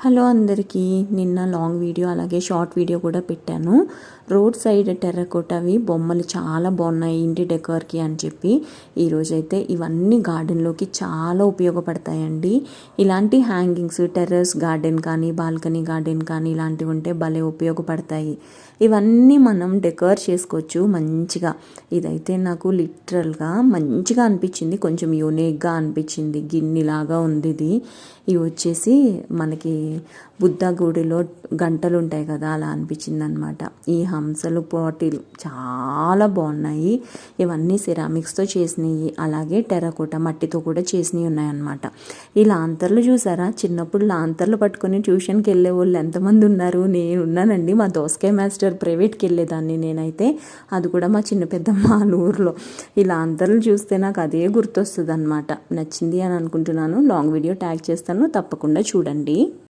Hello అందరికీ, నిన్న long video అలాగే షార్ట్ వీడియో కూడా పెట్టాను. రోడ్ సైడ్ టెర్రకోటవి బొమ్మలు చాలా బాగున్నాయి ఇంటి డెకోర్కి అని చెప్పి. ఈరోజైతే ఇవన్నీ గార్డెన్లోకి చాలా ఉపయోగపడతాయండి. ఇలాంటి హ్యాంగింగ్స్ టెర్రస్ గార్డెన్ కానీ బాల్కనీ గార్డెన్ కానీ ఇలాంటివి ఉంటే భలే ఉపయోగపడతాయి. ఇవన్నీ మనం డెకోర్ చేసుకోవచ్చు మంచిగా. ఇదైతే నాకు లిటరల్గా మంచిగా అనిపించింది, కొంచెం యూనిక్గా అనిపించింది. గిన్నెలాగా ఉంది ఇది. ఇవి వచ్చేసి మనకి బుద్ధ గుడిలో గంటలు ఉంటాయి కదా, అలా అనిపించింది అనమాట. ఈ హంసలు బాటిల్ చాలా బాగున్నాయి. ఇవన్నీ సిరామిక్స్తో చేసినవి, అలాగే టెర్రకోట మట్టితో కూడా చేసినవి ఉన్నాయన్నమాట. ఈ లాంతర్లు చూసారా, చిన్నప్పుడు లాంతర్లు పట్టుకొని ట్యూషన్కి వెళ్ళే వాళ్ళు ఎంతమంది ఉన్నారు? నేను ఉన్నానండి. మా దోసకాయ మాస్టర్ ప్రైవేట్కి వెళ్ళేదాన్ని నేనైతే, అది కూడా మా చిన్న పెద్దమ్మ వాళ్ళ ఊర్లో. ఈ లాంతర్లు చూస్తే నాకు అదే గుర్తొస్తుంది అనమాట. నచ్చింది అని అనుకుంటున్నాను. లాంగ్ వీడియో ట్యాగ్ చేస్తాను, తప్పకుండా చూడండి.